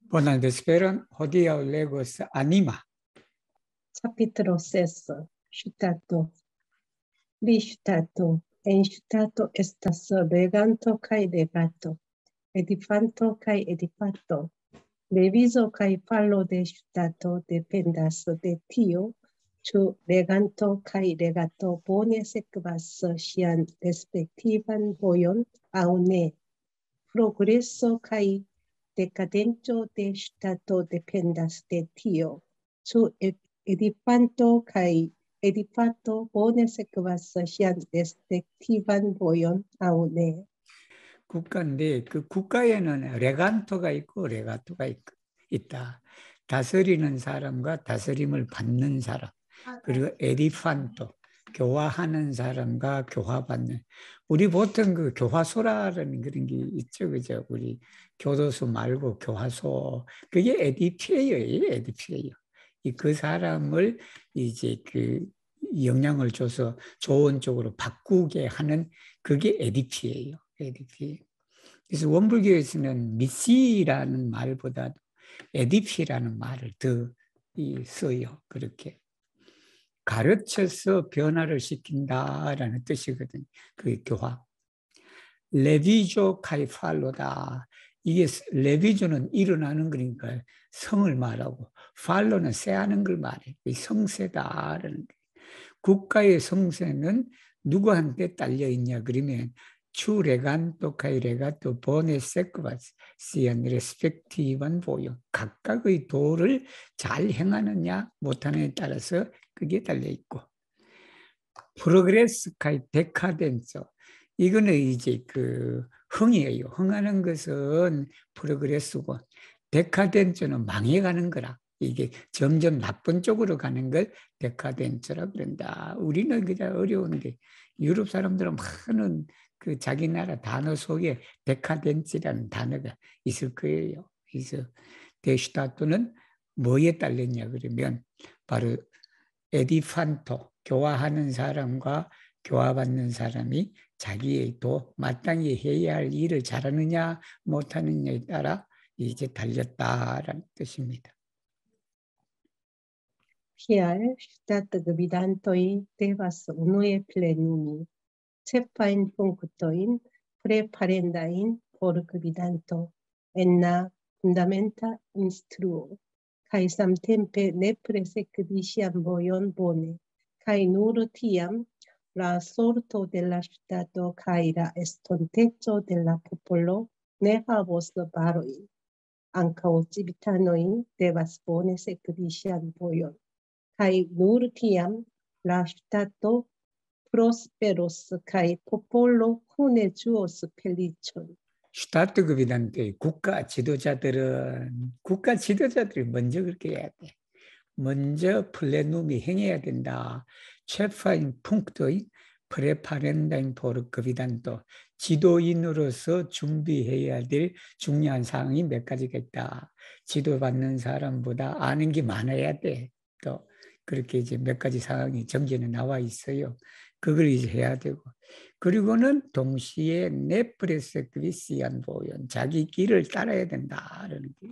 Buenas esperan, hodía legos anima. Capitolo sesto. Citato. Li citato. En citato estas leganto kaj legato. Edifanto kaj edifato. Levizo kaj falo de citato dependas de tio, ĉu leganto kaj legato bone sekvas ŝian respektivan vojon aŭ ne. Progreso kaj decadenco de ŝtato dependas de tio, ĉu edifanto kaj edifato bone sekvas ŝian respektivan vojon aŭ ne. 국가인데 그 국가에는 레간토가 있고 레가토가 있다. 다스리는 사람과 다스림을 받는 사람. 그리고 에디판토, 교화하는 사람과 교화받는. 우리 보통 그 교화소라는 그런 게 있죠, 그죠? 우리 교도소 말고 교화소. 그게 에디피에요, 에디피에요. 그 사람을 이제 그 영향을 줘서 좋은 쪽으로 바꾸게 하는 그게 에디피예요. 에디피. 그래서 원불교에서는 미시라는 말보다 에디피라는 말을 더 써요. 그렇게 가르쳐서 변화를 시킨다라는 뜻이거든요. 그 교화. 레비조 카이팔로다. 이게 레비조는 일어나는 거니까 성을 말하고 팔로는 세하는 걸 말해. 성세다라는 거. 국가의 성세는 누구한테 딸려 있냐 그러면 추 레간토 카이 레가토 보네 세크바스 시안 레스펙티브한 보여. 각각의 도를 잘 행하느냐 못하느냐에 따라서 그게 달려 있고. 프로그레스 카이 데카덴서. 이거는 이제 그 흥이에요. 흥하는 것은 프로그레스고 데카덴서는 망해가는 거라. 이게 점점 나쁜 쪽으로 가는 걸 데카덴서라 그런다. 우리는 그냥 어려운데 유럽 사람들은 많은 그 자기 나라 단어 속에 데카덴스라는 단어가 있을 거예요. 그래서 데슈타토는 뭐에 딸렸냐 그러면 바로 에디판토, 교화하는 사람과 교화받는 사람이 자기의 도 마땅히 해야 할 일을 잘하느냐 못하느냐에 따라 이제 달렸다라는 뜻입니다. Kial ŝtatgvidantoj devas unue plenumi ĉefajn punktojn preparendajn por gvidanto en la fundamenta instruo, kaj samtempe nepre sekvi ŝian vojon bone, kaj nur tiam la sorto de la ŝtato kaj la estonteco de la popolo ne havos barojn. Ankaŭ civitanoj devas bone sekvi ŝian vojon. Kai nur tiam la ŝtato prosperos kai popolo kune ĝuos feliĉon. 슈타트급이란데 국가 지도자들이 먼저 그렇게 해야 돼. 먼저 플래눔이 행해야 된다. 체파인 punk트의 프레파렌다인 포르급이단도 지도인으로서 준비해야 될 중요한 사항이 몇 가지가 있다. 지도받는 사람보다 아는 게 많아야 돼. 또 그렇게 이제 몇 가지 사항이 정제는 나와 있어요. 그걸 이제 해야 되고. 그리고는 동시에 네프레세크리시안 보연 자기 길을 따라야 된다라는 게.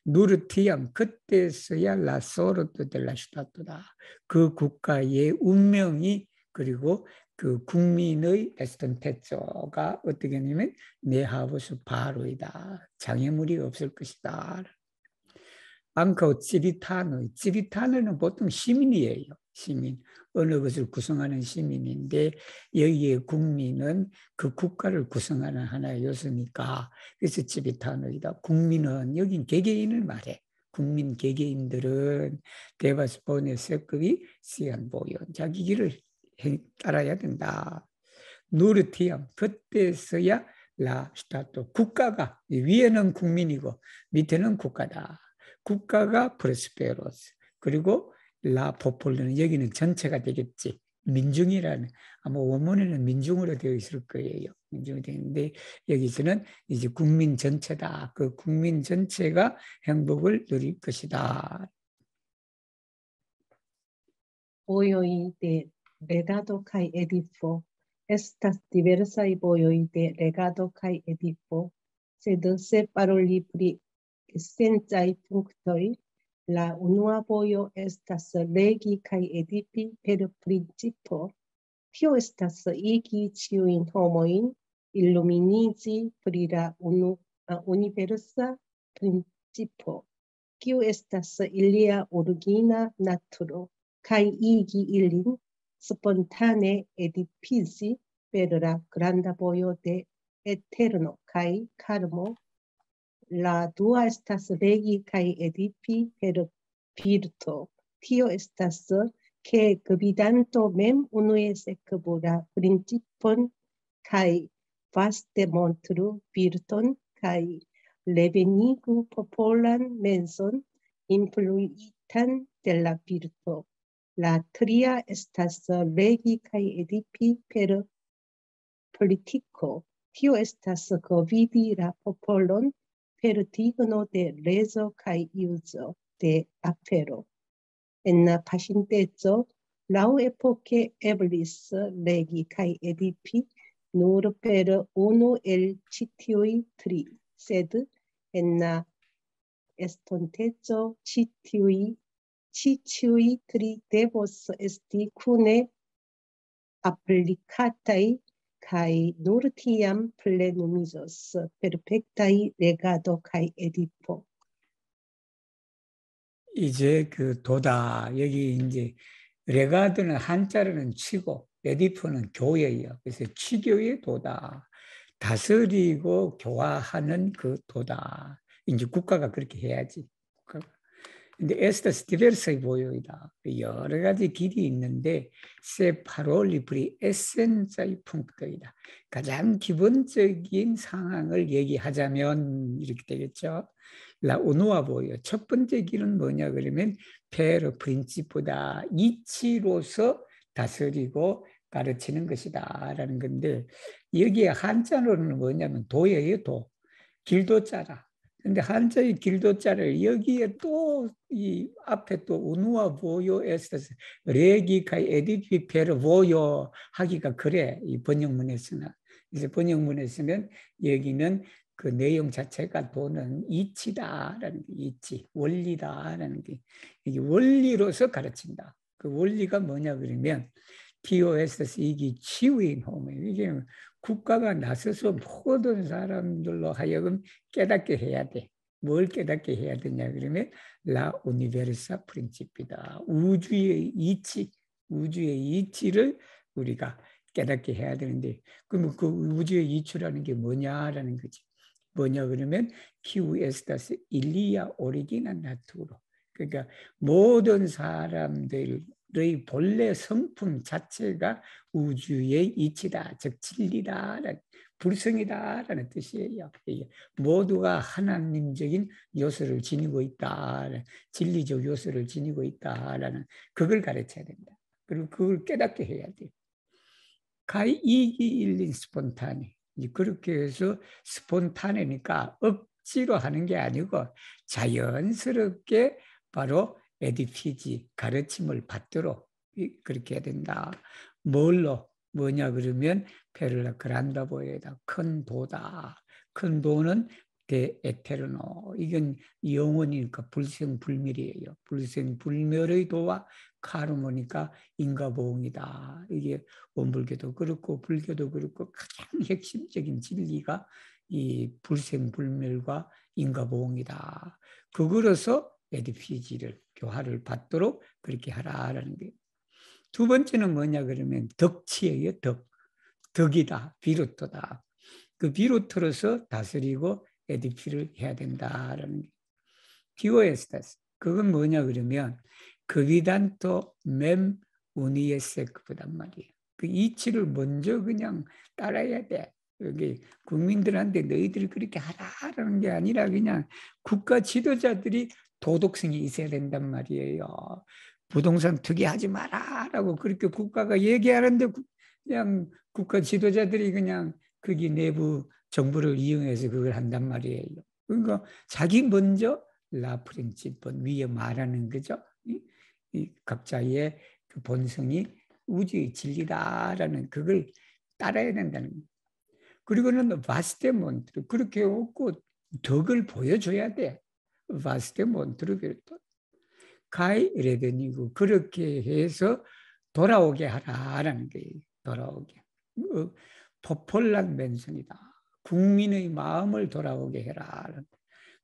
누르티암 그때서야 라소르토 델라슈타토다. 그 국가의 운명이 그리고 그 국민의 에스턴테조가 어떻게 하냐면 네하우스 바로이다. 장애물이 없을 것이다. 앙카우 찌리타노는 보통 시민이에요. 시민. 어느 것을 구성하는 시민인데 여기에 국민은 그 국가를 구성하는 하나의 요소니까 그래서 찌리타노이다. 국민은 여긴 개개인을 말해. 국민 개개인들은 데바스포네 세급이 시안보연 자기 길을 따라야 된다. 누르티암 그때서야 라스타토 국가가 위에는 국민이고 밑에는 국가다. 국가가 프로스페로스 그리고 라 포폴로는 여기는 전체가 되겠지. 민중이라는 아마 원문에는 민중으로 되어 있을 거예요. 민중이 되는데 여기서는 이제 국민 전체다. 그 국민 전체가 행복을 누릴 것이다. Vojoj de legado kaj edifo estas diversaj vojoj de legado kaj edifo, sed se paroli pri esenciaj punktoj, la unua vojo estas legi kaj edifi per principo. Tio estas igi ĉiujn homojn illuminiĝi pri la universa principo, kiu estas ilia origina naturo, kaj igi ilin spontane edifici per la granda vojo de eterno kaj karmo. La dua estas legi kaj edifi per virto. Tio estas ke gvidanto mem unue sekvu la principon kaj vaste montru virton kaj revenigu popolan menson influitan de la virto. La tria estas legi kaj edifi per politiko. Tio estas gvidi la popolon per digno de rezo kaj uzo de afero. En la paŝinteco, laŭepoke eblis legi kaj edifi nur per unu el ĉi tiuj tri, sed en la estonteco ĉi ĉiuj tri devos esti kune aplikataj kaj nur tiam plenumiĝos perfektaj legado kaj edipo. 이제 그 도다 여기 이제 레가드는 한자로는 치고 에디프는 교회예요. 그래서 치교의 도다. 다스리고 교화하는 그 도다. 이제 국가가 그렇게 해야지. 근데 estas diversas voyo이다. 여러 가지 길이 있는데 se paroli pri essenza의 punkt이다. 가장 기본적인 상황을 얘기하자면 이렇게 되겠죠. La unua voyo. 첫 번째 길은 뭐냐 그러면 per principio다. 이치로서 다스리고 가르치는 것이다 라는 건데 여기에 한자로는 뭐냐면 도예요. 도. 길도자라. 근데 한자의 길도자를 여기에 또 이 앞에 또 우누와 보요에서 레기카 에디피 페르 보요 하기가 그래. 이 번역문에서는. 그래서 번역문에서는 여기는 그 내용 자체가 도는 이치다라는 게 이치, 원리다라는 게 이게 원리로서 가르친다. 그 원리가 뭐냐 그러면 TOSS 이게 치유인 호모 이게 국가가 나서서 모든 사람들로 하여금 깨닫게 해야 돼. 뭘 깨닫게 해야 되냐 그러면 라 우니베르사 프린치피다. 우주의 이치를 우리가 깨닫게 해야 되는데 그러면 그 우주의 이치라는 게 뭐냐라는 거지. 뭐냐 그러면 키우 에스타스 일리아 오리기나 나투로. 그러니까 모든 사람들의 본래 성품 자체가 우주의 이치다, 즉 진리다, 불성이다라는 뜻이에요. 모두가 하나님적인 요소를 지니고 있다, 진리적 요소를 지니고 있다라는 그걸 가르쳐야 된다. 그리고 그걸 깨닫게 해야 돼. 가이 이기 일린 스폰타네. 그렇게 해서 스폰타네니까 억지로 하는 게 아니고 자연스럽게 바로 에디피지 가르침을 받도록 그렇게 해야 된다. 뭐냐 그러면 페를라 그란다보에다 큰 도다. 큰 도는 데 에테르노. 이건 영원이니까 불생불멸이에요. 불생불멸의 도와 카르모니까 인과보응이다. 이게 원불교도 그렇고 불교도 그렇고 가장 핵심적인 진리가 이 불생불멸과 인과보응이다. 그거로서 에디피지를 교화를 받도록 그렇게 하라라는 거예요. 두 번째는 뭐냐 그러면 덕치예요. 덕이다. 비루토다. 그 비루토로서 다스리고 에디피를 해야 된다라는 게. 디오에스타스. 그건 뭐냐 그러면 그비단토 멤 우니에세크단 말이에요. 그 이치를 먼저 그냥 따라야 돼. 여기 국민들한테 너희들이 그렇게 하라라는 게 아니라 그냥 국가 지도자들이 도덕성이 있어야 된단 말이에요. 부동산 투기하지 마라라고 그렇게 국가가 얘기하는데 그냥 국가 지도자들이 그냥 거기 내부 정부를 이용해서 그걸 한단 말이에요. 그러니까 자기 먼저 라프린치폰 위에 말하는 거죠. 이 각자의 그 본성이 우주의 진리다라는 그걸 따라야 된다는 거예요. 그리고는 바스테몬트 그렇게 없고 덕을 보여줘야 돼. vaste montru virtud. kai redeni고 그렇게 해서 돌아오게 하라라는 거예요. 돌아오게. 포폴란 맨선이다. 국민의 마음을 돌아오게 해라.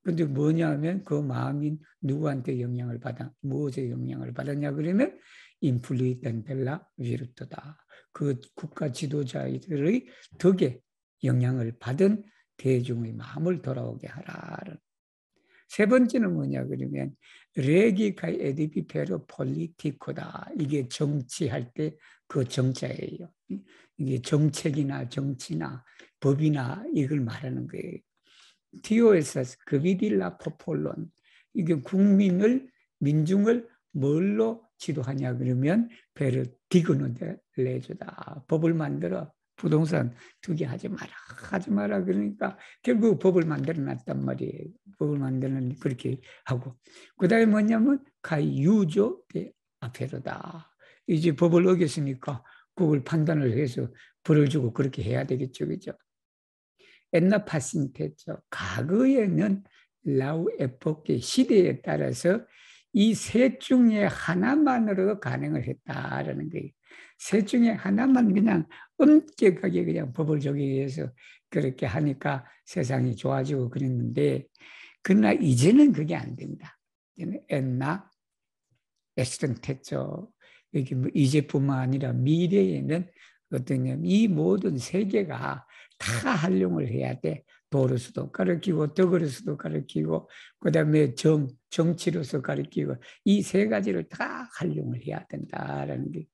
근데 뭐냐면 그 마음이 누구한테 영향을 받아? 무엇에 영향을 받았냐 그러면 인플루이던 벨라 비르트다. 그 국가 지도자들의 덕에 영향을 받은 대중의 마음을 돌아오게 하라. 세 번째는 뭐냐 그러면 레기카이 에디피페로 폴리티코다. 이게 정치할 때 그 정자예요. 이게 정책이나 정치나 법이나 이걸 말하는 거예요. 티오에서스 그비딜라 포폴론. 이게 국민을 민중을 뭘로 지도하냐 그러면 베르 디그노데 레주다. 법을 만들어 부동산 투기 하지 마라 그러니까 결국 법을 만들어 놨단 말이에요. 법을 만드는 그렇게 하고 그다음에 뭐냐면 가이 유조 대 아페로다. 이제 법을 어겼으니까 그걸 판단을 해서 벌을 주고 그렇게 해야 되겠죠, 그죠? 옛날 파신테죠. 과거에는 라우 에포크 시대에 따라서 이 셋 중에 하나만으로 가능을 했다라는 거예요. 셋 중에 하나만 그냥 엄격하게 그냥 법을 적용해서 그렇게 하니까 세상이 좋아지고 그랬는데 그러나 이제는 그게 안 된다. 옛날 에스턴테죠. 여기 뭐 이제뿐만 아니라 미래에는 어떠냐면 이 모든 세계가 다 활용을 해야 돼. 도로서도 가르치고 덕으로서도 가르치고 그다음에 정치로서 가르치고 이 세 가지를 다 활용을 해야 된다라는 게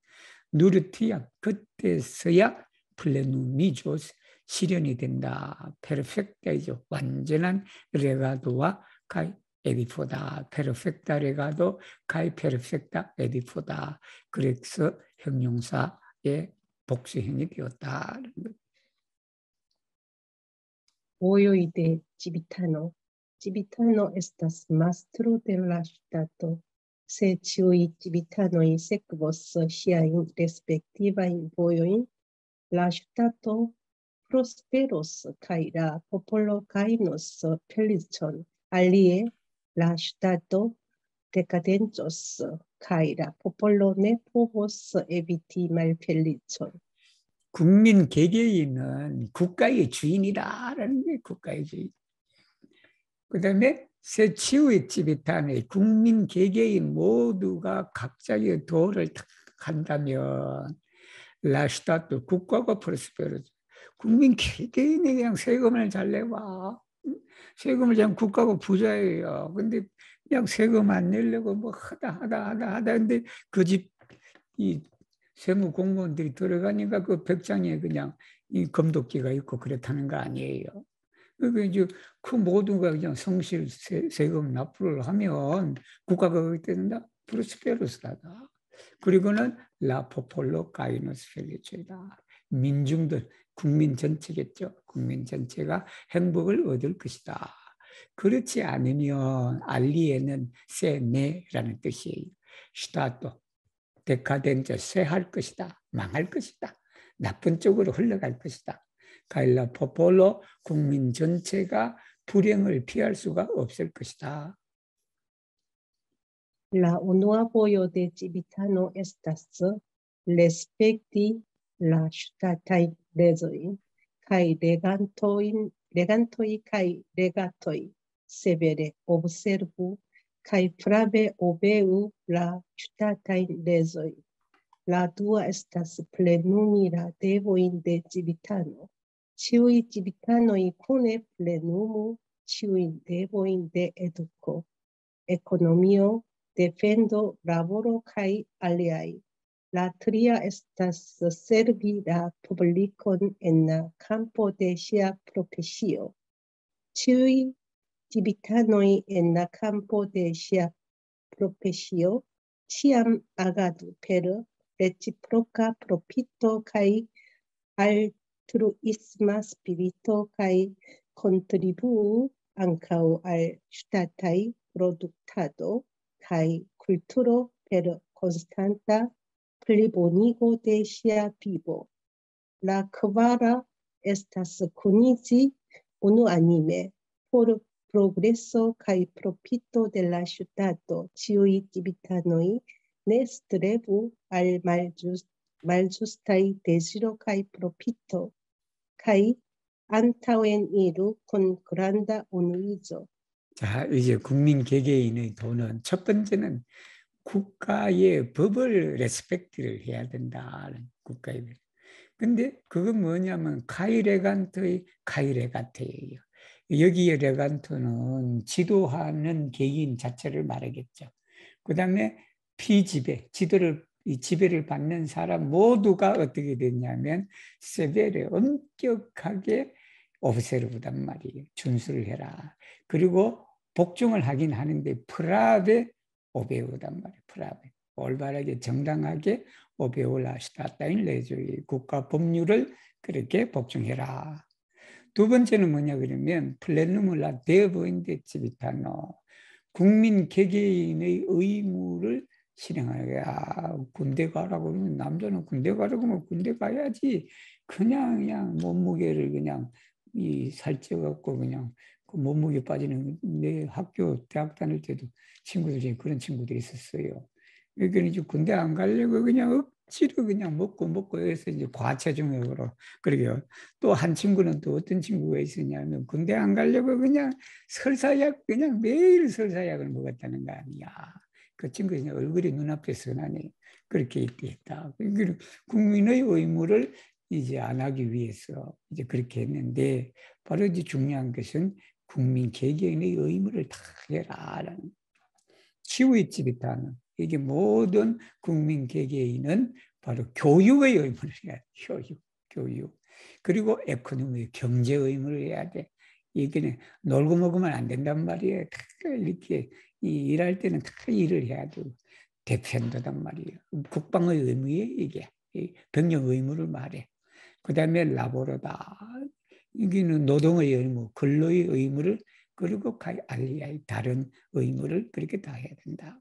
누르티야 그때서야 플레누미조 실현이 된다. 페르펙트이죠. 완전한 레가도와 가이 에디포다. 페르펙타 레가도 가이 페르펙타 에디포다. 그래서 형용사의 복수형이 되었다. Voy de Civitano. Civitano estas mastro de la ŝtato. Se ĉiuj civitanoj sekvos ŝiajn respektivajn vojojn, la ŝtato prosperos kaj la popolo gajnos feliĉon. Alie, la ŝtato dekadencos kaj la popolo ne povos eviti malfeliĉon. 국민 개개인은 국가의 주인이다라는 게 국가의 주인. 그 다음에 새 치유의 지비탄의 국민 개개인 모두가 각자의 도를 한다면 라슈타트 국가가 프로스페르죠. 국민 개개인이 그냥 세금을 잘 내봐. 세금을 그냥 국가가 부자예요. 근데 그냥 세금 안 내려고 뭐 하다. 근데 그 집 이 세무 공무원들이 들어가니까 그 벽장에 그냥 이 검도끼가 있고 그렇다는 거 아니에요. 그러니까 이제 그 모두가 그냥 성실 세금 납부를 하면 국가가 그렇게 된다. 프로스페루스다. 그리고는 라포폴로 가이노스 펠리체다. 민중들, 국민 전체겠죠. 국민 전체가 행복을 얻을 것이다. 그렇지 않으면 알리에는 세네라는 뜻이에요. 스타토, 데카덴저, 쇠할 것이다. 망할 것이다. 나쁜 쪽으로 흘러갈 것이다. 가일라 포폴로 국민 전체가 불행을 피할 수가 없을 것이다. La unua vojo de civitano estas respekti la ŝtatajn leĝojn kaj legantoj kaj legatoj severe observu kaj prave obeu la ŝtatajn leĝojn. La dua estas plenumi la devojn de civitano. Ĉiuj civitanoj kune plenumu ĉiujn devojn de eduko, ekonomio, defendo, laboro kaj aliaj. La tria estas servi la publikon en la campo de ŝia profesio. Ĉiuj civitanoj en la campo de ŝia profesio ĉiam agadu per reciproka profito kaj altruisma spirito kaj kontribuu ankaŭ al ŝtataj produktado kaj kulturo per konstanta plibonigo de ŝia vivo. La kvara estas kuniĝi unuanime por progresso kai profitto della città ciui civitanoi ne strebu al malgiustai desiro kai profitto kai antauen iru con granda unuizo. 자, 이제 국민 개개인의 돈은 첫 번째는 국가의 법을 레스펙트를 해야 된다는 국가의 법. 근데 그건 뭐냐면 카이레간트의 카이레간트예요. 여기에 레간트는 지도하는 개인 자체를 말하겠죠. 그 다음에 피지배, 이 지배를 받는 사람 모두가 어떻게 됐냐면 세베레 엄격하게 오브세르브단 말이에요. 준수를 해라. 그리고 복종을 하긴 하는데 프라베 오베우단 말이에요. 프라베. 올바르게 정당하게 오베올라 시타타인 레조의 국가 법률을 그렇게 복종해라. 두 번째는 뭐냐 그러면 플레누물라 데보인데 지비타노 국민 개개인의 의무를 실행하야. 군대 가라고 그러면 남자는 군대 가라고 하면 군대 가야지. 그냥 몸무게를 그냥 이 살쪄갖고 그냥 그 몸무게 빠지는 내 학교 대학 다닐 때도 친구들 중에 그런 친구들이 있었어요. 그러니까 이제 군대 안 가려고 그냥 억지로 그냥 먹고 해서 이제 과체중으로. 그러게요. 또 한 친구는 또 어떤 친구가 있었냐면 군대 안 가려고 그냥 설사약 그냥 매일 설사약을 먹었다는 거 아니야. 그 친구 얼굴이 눈앞에 선하니 그렇게 있다. 국민의 의무를 이제 안 하기 위해서 이제 그렇게 했는데 바로 이제 중요한 것은 국민 개개인의 의무를 다 해라라는 치유의 집이다는 이게 모든 국민 개개인은 바로 교육의 의무를 해야 돼. 교육. 그리고 에코노미 경제 의무를 해야 돼. 이게 놀고 먹으면 안 된단 말이에요. 다 이렇게 일할 때는 다 일을 해야 되고 대편도단 말이에요. 국방의 의무에 이게 병력 의무를 말해. 그 다음에 라보로다. 이게는 노동의 의무, 근로의 의무를 그리고 알리아의 다른 의무를 그렇게 다 해야 된다.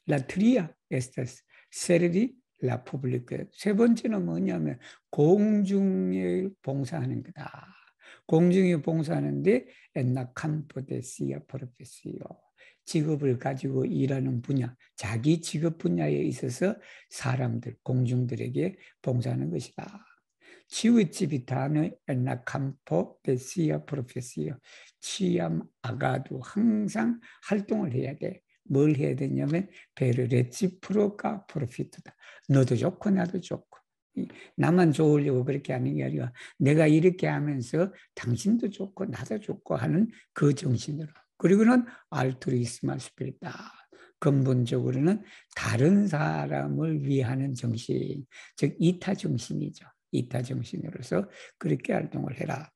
La tria estas servir la pública. 세 번째는 뭐냐면 공중에 봉사하는 거다. 공중에 봉사하는데 엔나 campo de sia profesio. 직업을 가지고 일하는 분야, 자기 직업 분야에 있어서 사람들, 공중들에게 봉사하는 것이다. 치우치비타는 엔나 campo de sia profesio. 취함 아가도 항상 활동을 해야 돼. 뭘 해야 되냐면 베르 레치프로카 프로피트다. 너도 좋고 나도 좋고 나만 좋으려고 그렇게 하는 게 아니라 내가 이렇게 하면서 당신도 좋고 나도 좋고 하는 그 정신으로. 그리고는 알투리스마 스피릿다. 근본적으로는 다른 사람을 위하는 정신, 즉 이타 정신이죠. 이타 정신으로서 그렇게 활동을 해라.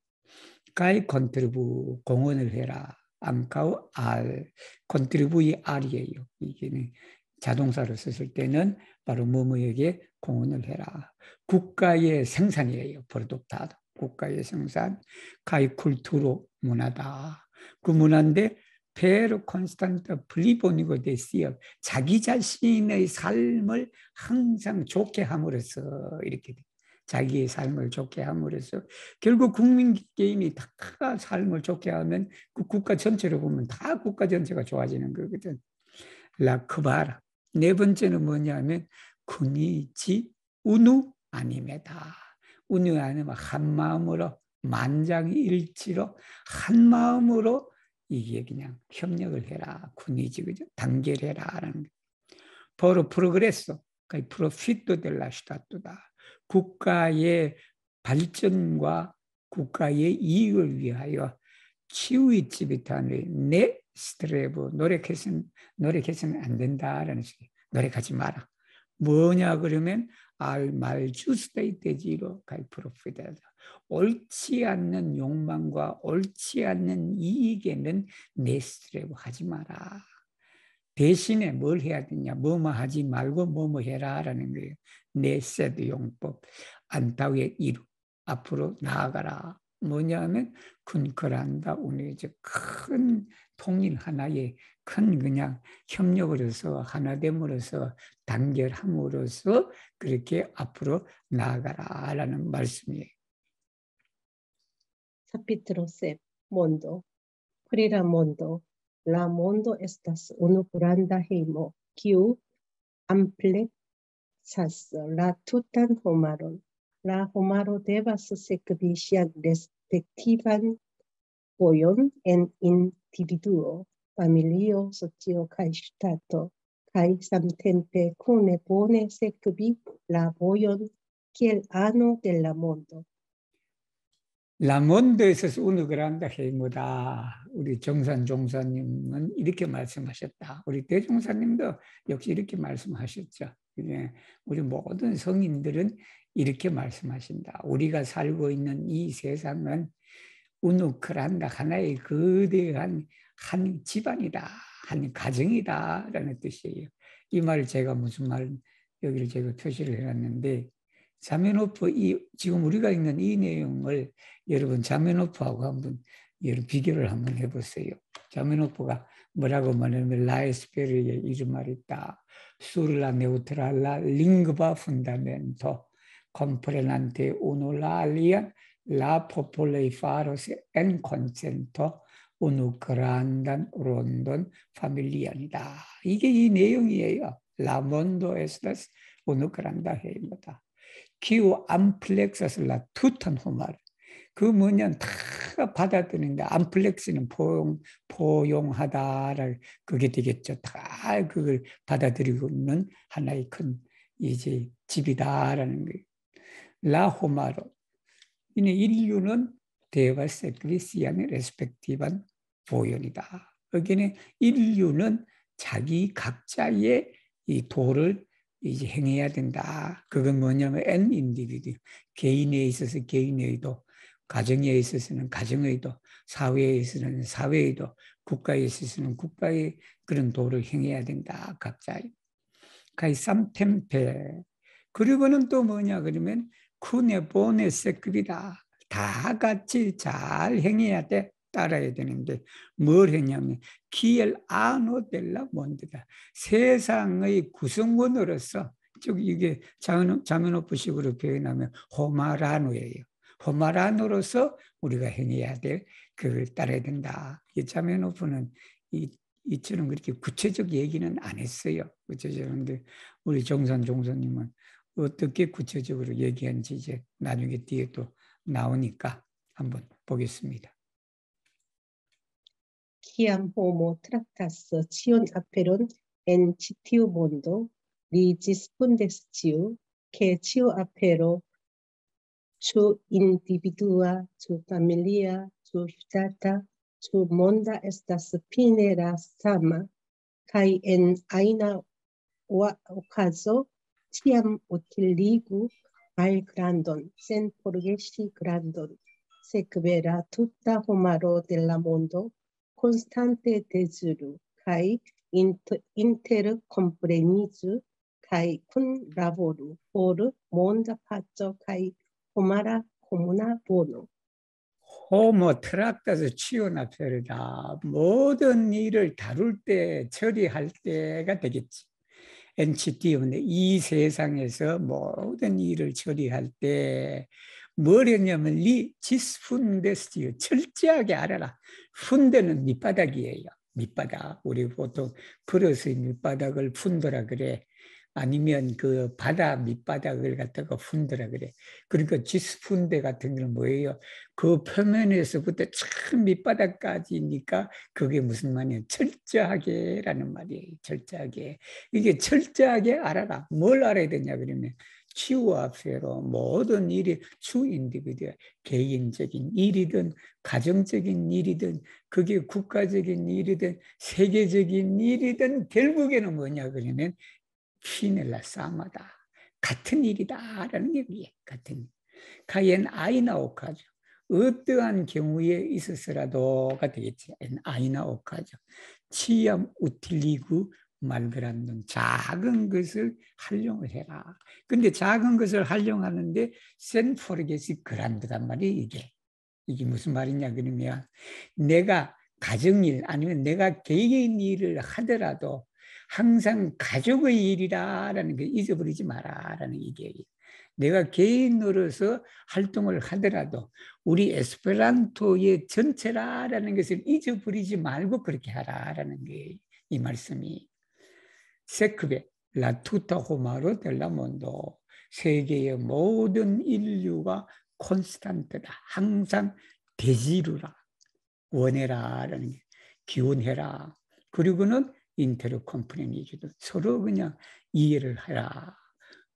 가이 컨트리부 공헌을 해라. 암카우 알, 컨트리부이 알이에요. 이게 자동사로 썼을 때는 바로 뭐뭐에게 공헌을 해라. 국가의 생산이에요. 프로덕타도. 국가의 생산. 가이 쿨투로 문화다. 그 문화인데 페르 콘스탄트 플리보니고 데시어 자기 자신의 삶을 항상 좋게 함으로써 이렇게 돼. 자기의 삶을 좋게 함으로써 결국 국민 개인이 다 삶을 좋게 하면 그 국가 전체로 보면 다 국가 전체가 좋아지는 거거든. 라크바라. 네 번째는 뭐냐면 군이지 운우 아님에다. 운우 아니면 한 마음으로 만장일치로 한 마음으로 이게 그냥 협력을 해라. 군이지 그죠? 단결해라라는 거. 포로 프로그레소. 프로피토 델라 스타투다. 국가의 발전과 국가의 이익을 위하여 치유의 집이타는 내 스트레브 노력해서는 안 된다라는 식이에요. 노력하지 마라. 뭐냐 그러면 알말 주스데이 때지로 가이 프로피다. 옳지 않는 욕망과 옳지 않는 이익에는 내 스트레브 하지 마라. 대신에 뭘 해야 되냐, 뭐뭐 하지 말고 뭐뭐 해라라는 거예요. 내 세드 용법, 안타의 이루, 앞으로 나아가라. 뭐냐면 군커란다 오늘 이제 큰 통일 하나의 큰 그냥 협력으로서 하나됨으로써 단결함으로써 그렇게 앞으로 나아가라라는 말씀이에요. Capítulo 6. Mundo. Prira mondo, la mondo estas unu granda hejmo, kiu amplekcas la tutan homaron. La homaro devas sekvi ŝian respektivan vojon en individuo, familio, socio kaj ŝtato, kaj samtempe kune bone sekvi la vojon kiel ano de la mondo. 라몬드에서 어느 그란다 해무다. 우리 정산 종사님은 이렇게 말씀하셨다. 우리 대종사님도 역시 이렇게 말씀하셨죠. 우리 모든 성인들은 이렇게 말씀하신다. 우리가 살고 있는 이 세상은 우누크란다. 하나의 거대한 한 집안이다. 한 가정이다. 라는 뜻이에요. 이 말을 제가 무슨 말, 여기를 제가 표시를 해놨는데, 자메노프, 지금 우리가 읽는 이 내용을 여러분 자메노프하고 한번 비교를 한번 해보세요. 자메노프가 뭐라고 말하면 라에스페르의 이런 말이 있다. 술라 네우트랄라 링그바 푼다멘토 컴프레난테 우노랄리안 라 포폴레이 파로스 엔 콘센토 우누 그란단 론돈 파밀리안이다. 이게 이 내용이에요. 라몬도 에스타스 우누 그란다 헤이모다. 키우 암플렉스라 투탄 호말. 그 뭐냐 다 받아들이는데 암플렉스는 포용하다를 그게 되겠죠. 다 그걸 받아들이고 있는 하나의 큰 이제 집이다라는 거예요. 라 호마로. 이는 인류는 데바스 크리스티안의 레스펙티브한 보연이다. 여기는 인류는 자기 각자의 이 도를 이제 행해야 된다. 그건 뭐냐면 엔 인디비드, 개인에 있어서 개인의 도, 가정에 있어서는 가정의 도, 사회에 있어서는 사회의 도, 국가에 있어서는 국가의 그런 도를 행해야 된다. 각자의. 가이 삼템페. 그리고는 또 뭐냐 그러면 쿠네 보네 세급이다. 다 같이 잘 행해야 돼. 따라야 되는데 뭘 했냐면 키엘 아노 델라 몬드다. 세상의 구성원으로서 즉 이게 자메노프식으로 표현하면 호마라노예요. 호마라노로서 우리가 행해야 돼. 그걸 따라야 된다. 이 자메노프는 이처럼 그렇게 구체적 얘기는 안 했어요. 구체적인데 우리 정산 종사님은 어떻게 구체적으로 얘기한지 이제 나중에 뒤에 또 나오니까 한번 보겠습니다. Kiam homo traktas ĉion aperon en ĉi tiu mondo, li ĝisfundes ĉiu, ke ĉiu apero, ĉu individua, ĉu familia, ĉu ŝtata, ĉu monda estas fine la sama, kaj en ajna okazo ĉiam utiligu malgrandon, sen forgesi grandon. Sekve la tuta homaro de la mondo constante deziru kai interkomprenizu kai kun laboru por monda paco kai homara comuna bono. 호모 트락타스 치오나 페르다. 모든 일을 다룰 때, 처리할 때가 되겠지. NCT인데 이 세상에서 모든 일을 처리할 때 뭘 했냐면 리 지스푼데스티요. 철저하게 알아라. 푼데는 밑바닥이에요. 밑바닥. 우리 보통 그릇의 밑바닥을 푼더라 그래. 아니면 그 바다 밑바닥을 갖다가 푼더라 그래. 그러니까 지스푼데 같은 경우는 뭐예요? 그 표면에서부터 참 밑바닥까지니까 그게 무슨 말이에요? 철저하게라는 말이에요. 철저하게. 이게 철저하게 알아라. 뭘 알아야 되냐 그러면 치유와 앞세로 모든 일이 추 인디비드, 개인적인 일이든 가정적인 일이든 그게 국가적인 일이든 세계적인 일이든 결국에는 뭐냐 그러면 피넬라 싸마다 같은 일이다라는 얘기예요. 같은 가엔 아이나오카죠. 어떠한 경우에 있어서라도가 되겠지. 아이나오카죠. 치암 우틸리구 말그란돈 작은 것을 활용을 해라. 근데 작은 것을 활용하는데 센포르게시 그란드란 말이 이게 무슨 말이냐 그러면 내가 가정일 아니면 내가 개인 일을 하더라도 항상 가족의 일이라는 걸 잊어버리지 마라라는 얘기예요. 내가 개인으로서 활동을 하더라도 우리 에스페란토의 전체라는 것을 잊어버리지 말고 그렇게 하라라는 게 이 말씀이. 세크베 라투타 호마로 델라몬도 세계의 모든 인류가 콘스탄트다. 항상 대지루라. 원해라라는 게 기원해라. 그리고는 인테르컴프레니즈도 서로 그냥 이해를 해라.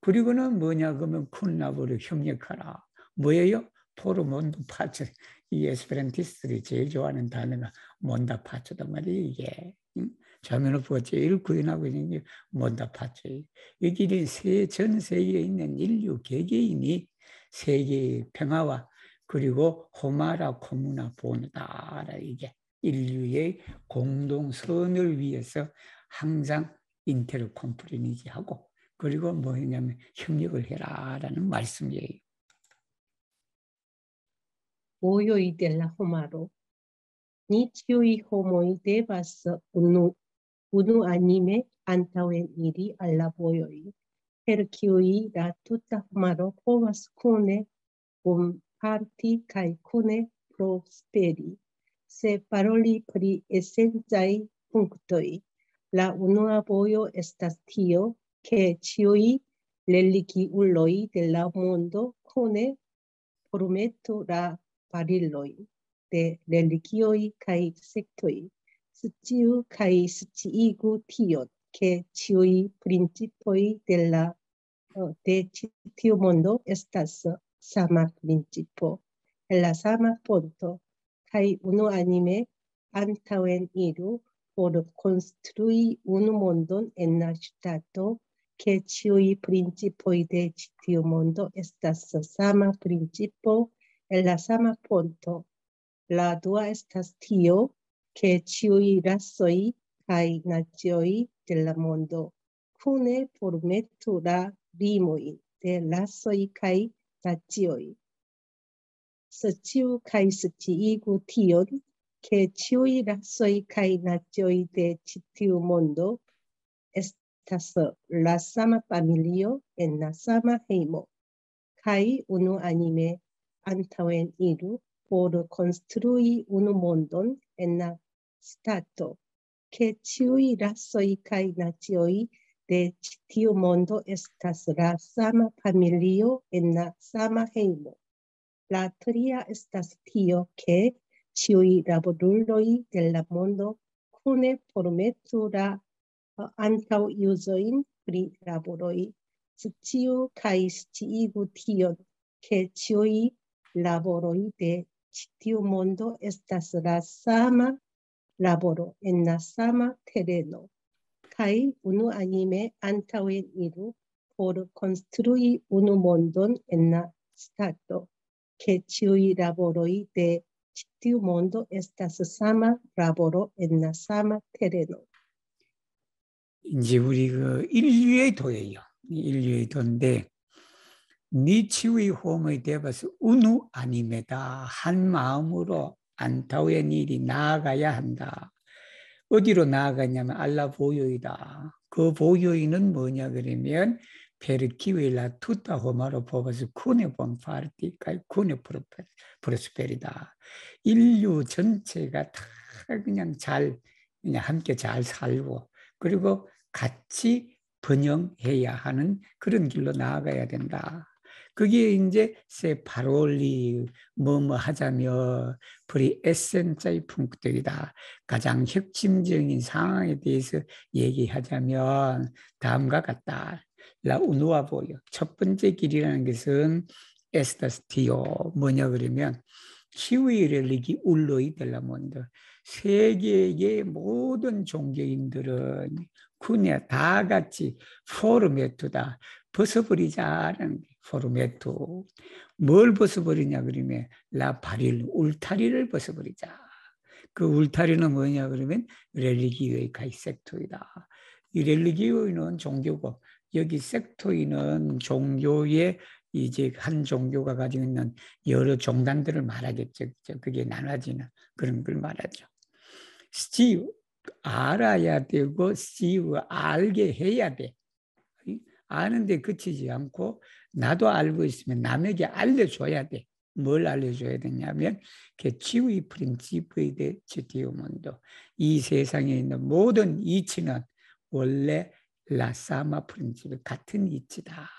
그리고는 뭐냐 그러면 쿤라보를 협력하라. 뭐예요? 포르몬도 파초. 이 에스페란티스트들이 제일 좋아하는 단어가 몬다 파초단 말이에요. 이게. 자면오프가 제일 구현하고 있는 게 몬다 파초. 여기 전 세계에 있는 인류 개개인이 세계의 평화와 그리고 호마라 코무나 보너다. 이게 인류의 공동선을 위해서 항상 인테르콤프레니지하고 그리고 뭐냐면 협력을 해라라는 말씀이에요. Voglio della Homaro. Nichioi homoi devas unu anime antaŭen iri al la vojoj, per kiuj la tuta homaro povas kune parti kaj kune prosperi. Se paroli pri esencaj punktoj, la unua vojo estas tio, ke ĉiuj religiuloj de la mondo kune prometu la pariloj de religioj kaj sektoj, sciu kaj sciigu tion, ke ĉiuj principoj de tiu mondo estas sama principo, la sama fonto, kaj unuanime antaŭen iru por konstrui unu mondon en la ŝtato, ke ĉiuj principoj de ĉi tiu mondo estas sama principo en la sama fonto. La dua estas tio, ke ĉiuj rasoj kaj nacioj de la mondo kune formetu la limojn de rasoj kaj nacioj. Sciu kaj sciigu tion, ke ĉiuj rasoj kaj nacioj de ĉi tiu mondo estas la sama familio en la sama hejmo, kaj unuanime antaŭen iru por konstrui unu mondon en la stato, ke ĉiuj rasoj kaj nacioj de ĉi tiu mondo estas la sama familio en la sama hejmo. La tria estas tio, ke ĉiuj laboruloj de la mondo kune formetu la antaŭuzojn pri laboroj. Sciu kaj sciigu tion, ke ĉiuj laboroj de ĉi tiu mondo estas la sama laboro en la sama tereno, kaj unuanime antaŭen iru por konstrui unu mondon en la stato, ke ĉiuj laboroj de ĉi tiu mondo estas sama laboro en la sama tereno. 이제 우리 그 인류의 도예요. 인류의 도인데 니치의 홈의 데바스 우누 아니메다 한 마음으로 안타우의 일이 나아가야 한다. 어디로 나아가냐면 알라 보요이다. 그 보요이는 뭐냐 그러면 페르키웨라 투타 호마로 뽑아서 쿠네 본파르티까지 쿠네 프로스페리다. 인류 전체가 다 그냥 함께 잘 살고 그리고 같이 번영해야 하는 그런 길로 나아가야 된다. 그게 이제 세 파롤리 뭐뭐 하자며 프리 에센자의 풍들이다. 가장 핵심적인 상황에 대해서 얘기하자면 다음과 같다. 라 우누아 보여. 첫 번째 길이라는 것은 에스타스티오 뭐냐 그러면 키위 렐리기 울로이 델라몬드 세계의 모든 종교인들은 군에 다 같이 포르메투다. 벗어버리자는 포르메투. 뭘 벗어버리냐 그러면 라파릴 울타리를 벗어버리자. 그 울타리는 뭐냐 그러면 렐리기의 섹토이다. 이 렐리기는 종교고 여기 섹토이는 종교의 이제 한 종교가 가지고 있는 여러 종단들을 말하겠죠. 그게 나눠지는 그런 걸 말하죠. 스티브 알아야 되고 스티브 알게 해야 돼. 아는데 그치지 않고 나도 알고 있으면 남에게 알려줘야 돼. 뭘 알려줘야 되냐면 그 치유의 프린치프에 대해 지티오몬도 이 세상에 있는 모든 이치는 원래 라사마 프린치프 같은 이치다.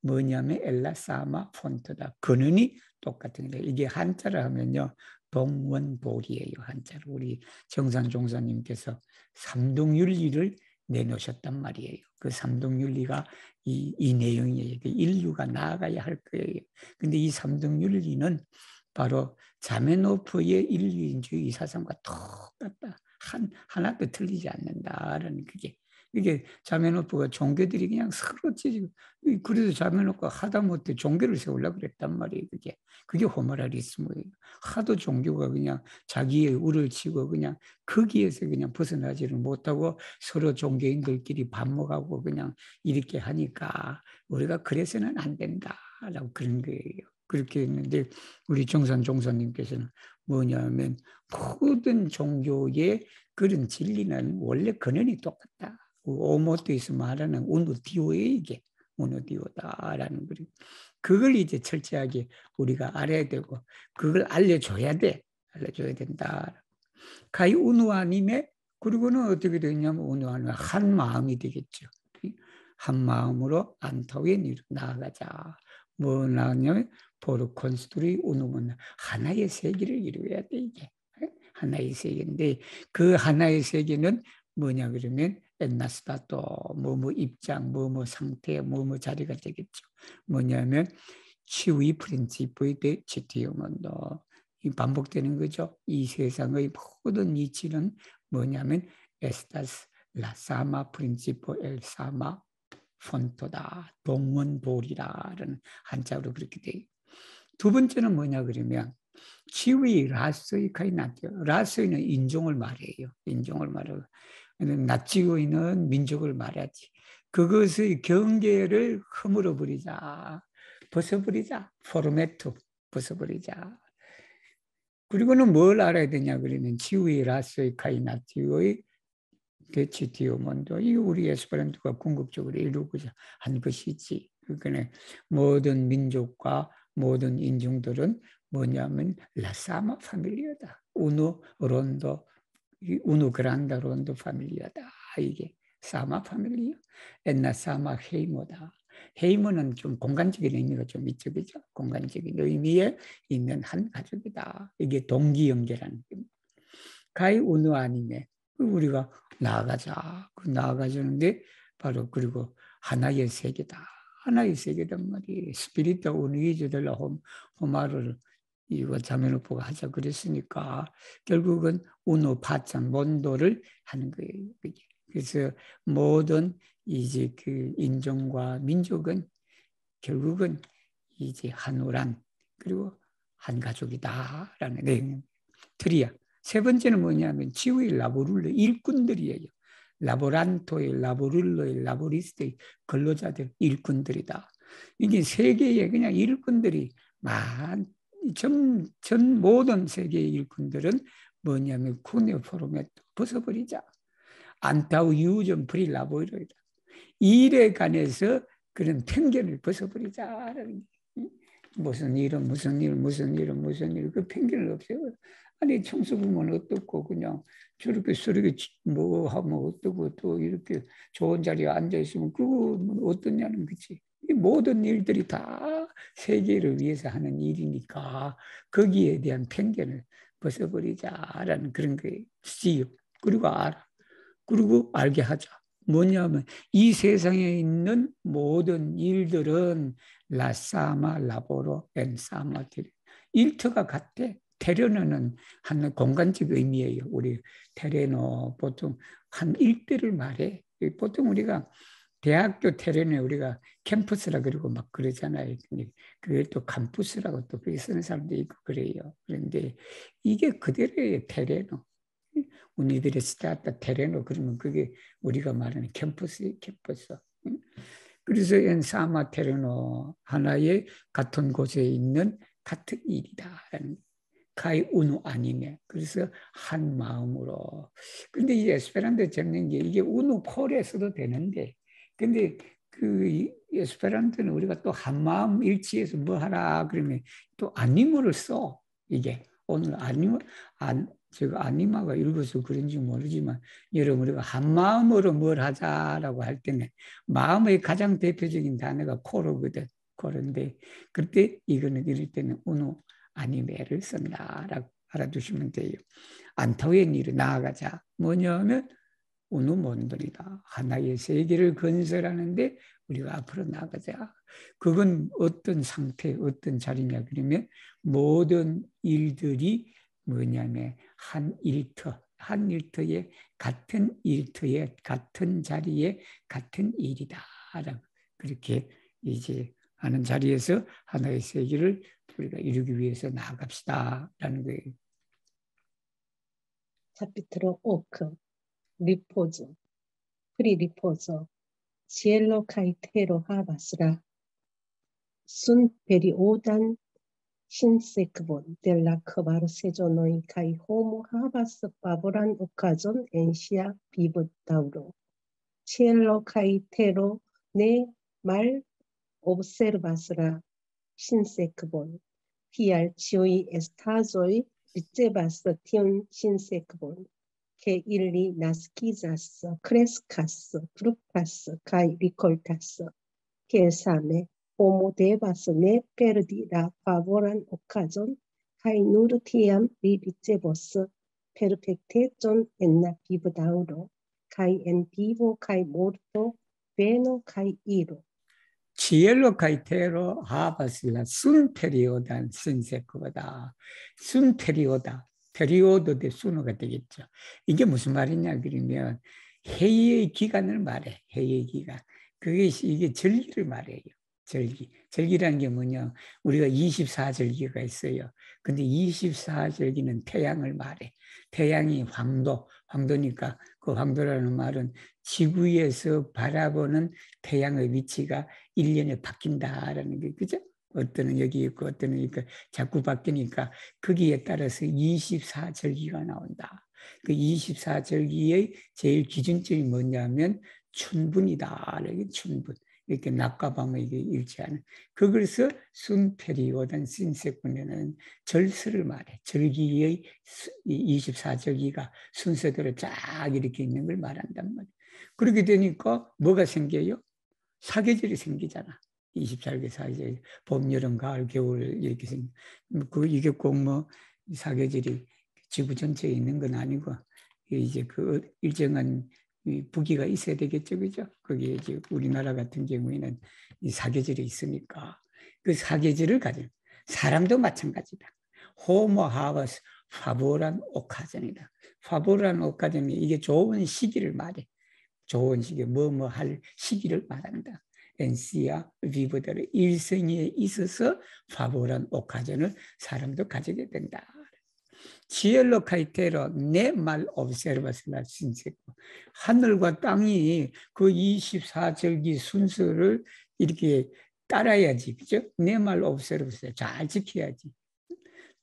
뭐냐면 엘라사마 폰트다. 근원이 똑같은 거예요. 이게 한자를 하면요. 동원보리예요. 한자로. 우리 정산 종사님께서 삼동윤리를 내놓으셨단 말이에요. 그 삼동윤리가 이 내용이에요. 인류가 나아가야 할 거예요. 근데 이 삼동윤리는 바로 자메노프의 인류인주의 사상과 똑같다. 하나도 틀리지 않는다라는 그게. 이게 자메노프가 종교들이 그냥 서로 찌지고, 그래도 자메노프가 하다못해 종교를 세우려고 그랬단 말이에요. 그게 호모라리스모예요. 하도 종교가 그냥 자기의 우를 치고 그냥 거기에서 그냥 벗어나지를 못하고 서로 종교인들끼리 밥 먹하고 그냥 이렇게 하니까 우리가 그래서는 안 된다라고 그런 거예요. 그렇게 했는데 우리 정산 종사님께서는 뭐냐면 모든 종교의 그런 진리는 원래 근원이 똑같다. 오모토에서 말하는 우누디오에 이게 우누디오다라는 거예요. 그걸 이제 철저하게 우리가 알아야 되고 그걸 알려줘야 돼. 알려줘야 된다. 가이 우누아님의 그리고는 어떻게 되냐면 우누아는 한 마음이 되겠죠. 한 마음으로 안타위에 나아가자. 뭐 나냐면 포르 콘스트리 우누문 하나의 세계를 이루어야 돼 이게. 하나의 세계인데 그 하나의 세계는 뭐냐 그러면 엔나스다또 뭐뭐 입장 뭐뭐 상태 뭐뭐 자리가 되겠죠. 뭐냐면 치유의 프린치프에 대해 지티오먼도 반복되는 거죠. 이 세상의 모든 이치는 뭐냐면 에스타스 라사마 프린치포 엘 사마 폰토다 동원보리라는 한자로 그렇게 돼요. 두 번째는 뭐냐 그러면 치위 라스이카이 나티오. 라스이는 인종을 말해요. 인종을 말하고 나치고있는 민족을 말하지. 그것의 경계를 허물어 버리자. 벗어버리자. 포르메토 벗어버리자. 그리고는 뭘 알아야 되냐 그러면 치위 라스이카이 나티오의 데치티오몬도 이 우리 에스페란토가 궁극적으로 이루고자 한 것이지. 그러니까 모든 민족과 모든 인종들은 뭐냐면 라사마 파밀리아다. 우노 론도 우노 그란다 론도 파밀리아다. 이게 사마 파밀리아. 엔나 사마 헤이모다. 헤이모는 좀 공간적인 의미가 좀 있죠, 그죠? 공간적인 의미에 있는 한 가족이다. 이게 동기 연계라는 겁니다. 가이 우노 아니네. 우리가 나아가자. 나아가자는데 바로 그리고 하나의 세계다. 하나의 세계단 말이에요. 스피리트 우니지들라 호마를 이거 자메노포가 하자 그랬으니까 결국은 우노 파찬 몬도를 하는 거예요. 그래서 모든 이제 그 인종과 민족은 결국은 이제 한우란 그리고 한 가족이다라는 내용. 트리아. 세 번째는 뭐냐면 치유의 라보룰로 일꾼들이에요. 라보란토의 라보룰로의 라보리스트의 근로자들 일꾼들이다. 이게 세계에 그냥 일꾼들이 전 모든 세계의 일꾼들은 뭐냐면 쿠네 포르메토 벗어버리자. 안타우 유전 프리라보이로이다. 일에 관해서 그런 편견을 벗어버리자. 무슨 일은 무슨 일, 무슨 일은 무슨 일, 그 편견을 없애요. 아니 청소부면 어떻고 그냥 저렇게 저렇게 뭐 하면 어떻고 또 이렇게 좋은 자리에 앉아 있으면 그거 어떠냐는 거지. 이 모든 일들이 다 세계를 위해서 하는 일이니까 거기에 대한 편견을 벗어버리자라는 그런 거예요. 그리고 알아. 그리고 알게 하자. 뭐냐면 이 세상에 있는 모든 일들은 라사마 라보로 엔사마 일터가 같대. 테레노는 한 공간적 의미예요. 우리 테레노 보통 한 일대를 말해. 보통 우리가 대학교 테레노에 우리가 캠퍼스라 그러고 막 그러잖아요. 그걸 또 캠퍼스라고 또 그렇게 쓰는 사람도 있고 그래요. 그런데 이게 그대로의 테레노. 우리들의 스타트 테레노 그러면 그게 우리가 말하는 캠퍼스. 그래서 엔사마 테레노 하나의 같은 곳에 있는 같은 일이다라는 가이 우누 아니네. 그래서 한 마음으로. 근데 이 에스페란토 적는 게 이게 우누 폴에 써도 되는데, 근데 그 에스페란토는 우리가 또 한마음 일치해서 뭐 하라 그러면 또 아니모를 써. 이게 오늘 아니모 제가 아니마가 읽어서 그런지 모르지만 여러분 우리가 한마음으로 뭘 하자라고 할 때는 마음의 가장 대표적인 단어가 코로거든. 코로인데 그때 이거는 이럴 때는 우노 아니메를 쓴다라고 알아두시면 돼요. 안타의 일을 나아가자. 뭐냐면 우노 몬돌이다. 하나의 세계를 건설하는데 우리가 앞으로 나가자. 그건 어떤 상태, 어떤 자리냐 그러면 모든 일들이 뭐냐면 한 일터에 같은 일터에 같은 자리에 같은 일이다. 그렇게 이제 하는 자리에서 하나의 세계를 우리가 이루기 위해서 나아갑시다라는 거예요. Capitolo 8. Riposo. Pri riposo. Cielo kai tero habasra. Sun periodan 신세크본 della cavaro sejonoi kai homo habas favoran occasion ensia vivo tauro. Cielo kai tero ne mal observasra 신세크본. Hial cioi estazoi ricebas tion 신세크본. Que illi nascisas, crescas, fructas, kai ricoltas. Que same homo devas ne perdi la favoran occasion, kai nur tiam li ricevos perfecteton en la vivodauro, kai en vivo kai morto, beno kai iro. Cielo caetero habasla sun periodan 신세크보다 순 페리오다. 페리오도 대 순호가 되겠죠. 이게 무슨 말이냐 그러면 해의 기간을 말해. 해의 기간. 그게 이게 절기를 말해요. 절기. 절기라는 게 뭐냐? 우리가 24절기가 있어요. 근데 24절기는 태양을 말해. 태양이 황도니까 그 황도라는 말은 지구에서 바라보는 태양의 위치가 1년에 바뀐다라는 게 그죠? 어떤은 여기 있고 어떤은 그러니까 자꾸 바뀌니까 거기에 따라서 24절기가 나온다. 그 24절기의 제일 기준점이 뭐냐면 춘분이다. 춘분. 이렇게 낮과 밤을 이게 일치하는. 그것을 순페리오단 신세군에는 절수를 말해. 절기의 24절기가 순서대로 쫙 이렇게 있는 걸 말한단 말이에요. 그렇게 되니까 뭐가 생겨요? 사계절이 생기잖아. 24개 사계절, 봄, 여름, 가을, 겨울 이렇게 생겨. 이게 꼭 뭐 사계절이 지구 전체에 있는 건 아니고 이제 그 일정한 부기가 있어야 되겠죠, 그죠? 거기에 이제 우리나라 같은 경우에는 이 사계절이 있으니까 그 사계절을 가진 사람도 마찬가지다. 호모 하버스 파보란 오카전이다. 파보란 오카전이 이게 좋은 시기를 말해. 좋은 시기, 뭐뭐 할 시기를 말한다. 엔시아 비보다를 일생에 있어서 파보란 오카전을 사람도 가지게 된다. 지엘로 카이테로 내 말 옵세르바스라 신세고 하늘과 땅이 그 24절기 순서를 이렇게 따라야지, 그죠? 내 말 옵세르바스 잘 지켜야지.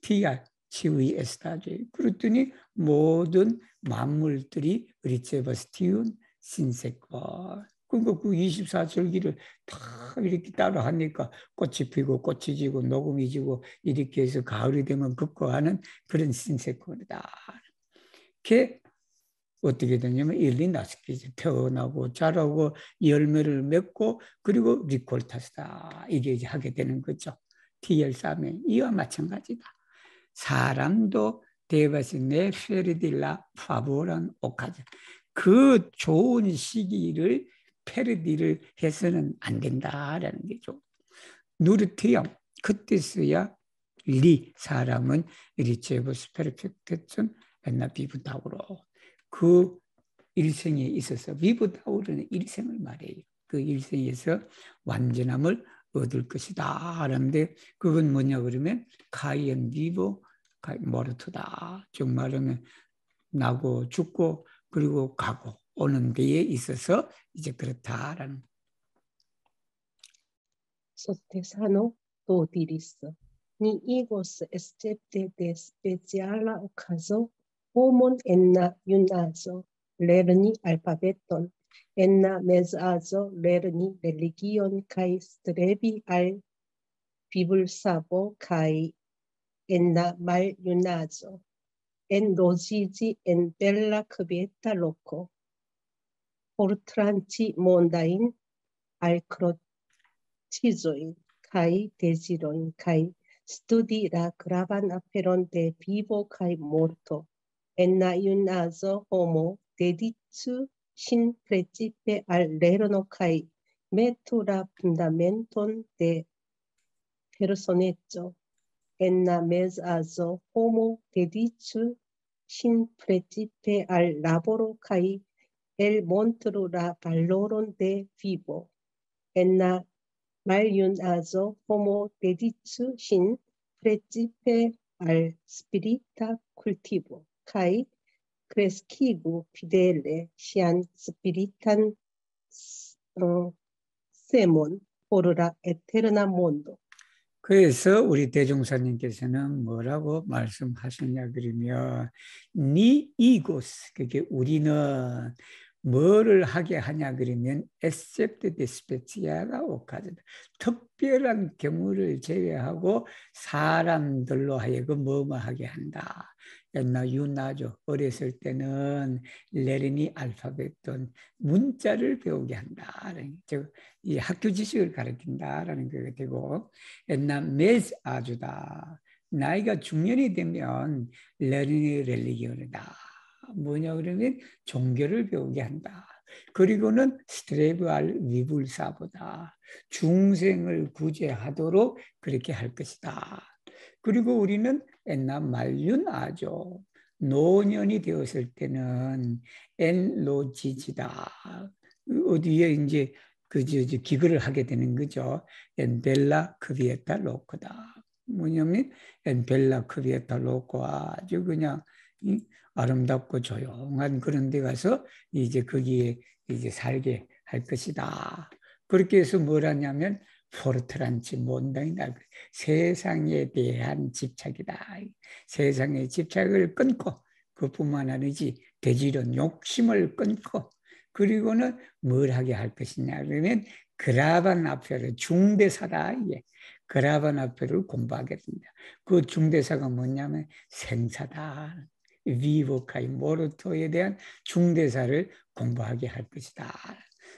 티아 치위 에스타제. 그랬더니 모든 만물들이 리체버스티운 신세과. 그러니까 그 24절기를 다 이렇게 따라 하니까 꽃이 피고 꽃이 지고 녹음이 지고 이렇게 해서 가을이 되면 급거하는 그런 신세권이다. 그게 어떻게 되냐면 일리 나스키지 태어나고 자라고 열매를 맺고 그리고 리콜타스다. 이게 이제 하게 되는 거죠. TR3에 이와 마찬가지다. 사람도 데바시 네페르딜라 파보란 오카즈. 그 좋은 시기를 페르디를 해서는 안 된다라는 게죠. 누르티엄 그때서야 리 사람은 리체버스 페르펙트전 엔나 비브다우로 그 일생에 있어서 비브다우르는 일생을 말해요. 그 일생에서 완전함을 얻을 것이다 하는데 그건 뭐냐 그러면 카이엔 비보 모르트다. 즉 말하면 나고 죽고 그리고 가고 오는 데에 있어서 이제 그렇다라는. Sottesano to diris. Ni igos excepte de speciala occaso homon enna iunazo lerni alphabeton enna mesazo lerni religion kai strebi al bibulsabo kai enna mal yunazo en rosigi en bella cubetta loco portranci mondain al crocizoin kai desiroin kai studi la gravan aperon de vivo kai morto enna yunazo homo deditu sin principe al lerno kai metura fundamenton de personeggio enna mesazo homo deditu sin principe al laboro kai el montro la valoron de vivo enna maliunazo homo deditu sin principe al spirita cultivo kai crescigu fidele sian spiritan semon por la eterna mondo. 그래서 우리 대종사님께서는 뭐라고 말씀하셨냐 그러면 니 이고스 그게 우리는 뭐를 하게 하냐 그러면 except the special occasion 특별한 경우를 제외하고 사람들로 하여금 뭐뭐 하게 한다. 옛날 유나죠. 어렸을 때는 레르니 알파벳돈 문자를 배우게 한다. 즉 이 학교 지식을 가르친다라는 게 되고 옛날 메스 아주다. 나이가 중년이 되면 레르니 렐리기온이다. 뭐냐 그러면 종교를 배우게 한다. 그리고는 스트레브알 위불사보다 중생을 구제하도록 그렇게 할 것이다. 그리고 우리는 옛날 말륜아죠. 노년이 되었을 때는 엔로지지다. 어디에 이제 기거를 하게 되는 거죠. 엔벨라 크비에타 로코다. 뭐냐면 엔벨라 크비에타 로코 아주 그냥 아름답고 조용한 그런 데 가서 이제 거기에 이제 살게 할 것이다. 그렇게 해서 뭘 하냐면 포르트란치 몬다이다. 세상에 대한 집착이다. 세상의 집착을 끊고 그뿐만 아니지 대지런 욕심을 끊고 그리고는 뭘 하게 할 것이냐 그러면 그라반 아페르 중대사다. 이게 그라반 아페르를 공부하게 됩니다. 그 중대사가 뭐냐면 생사다. 위보카이 모르토에 대한 중대사를 공부하게 할 것이다.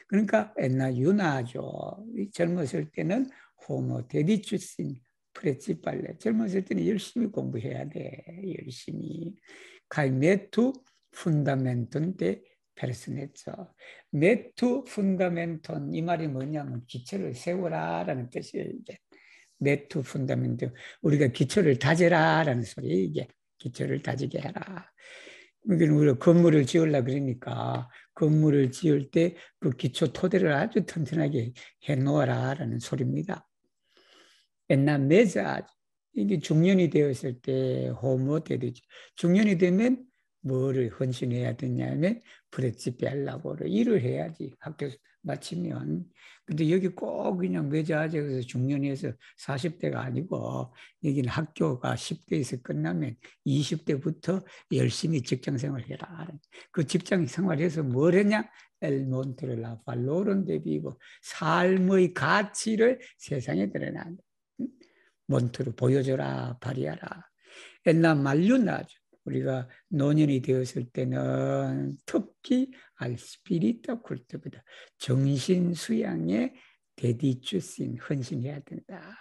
그러니까 옛날 유나죠. 젊었을 때는 호모 데디추신 프레치빨레 젊었을 때는 열심히 공부해야 돼. 열심히. 카이 메투 푼다멘톤 데 페르스네죠. 메투 푼다멘톤 이 말이 뭐냐면 기초를 세우라라는 뜻이에요. 이게 메투 푼다멘톤 우리가 기초를 다져라라는 소리예요. 이게 기초를 다지게 해라. 그러니까 우리가 건물을 지으려고 그러니까 건물을 지을 때 그 기초 토대를 아주 튼튼하게 해놓아라라는 소리입니다. 옛날 메자 이게 중년이 되었을 때 호모 되죠. 중년이 되면 뭐를 헌신해야 되냐면 프레치벨라고를 일을 해야지 학교 마치면. 근데 여기 꼭 그냥 메자아에서 중년에서 40대가 아니고 여기는 학교가 10대에서 끝나면 20대부터 열심히 직장 생활을 해라. 그 직장 생활에서 뭘 했냐? 엘몬트르라 발로론 데비고 삶의 가치를 세상에 드러낸다. 몬트를 보여줘라, 발휘하라. 옛날 말륜나죠. 우리가 노년이 되었을 때는 특히 알스피리타 쿨트보다 정신 수양에 데디추신 헌신해야 된다.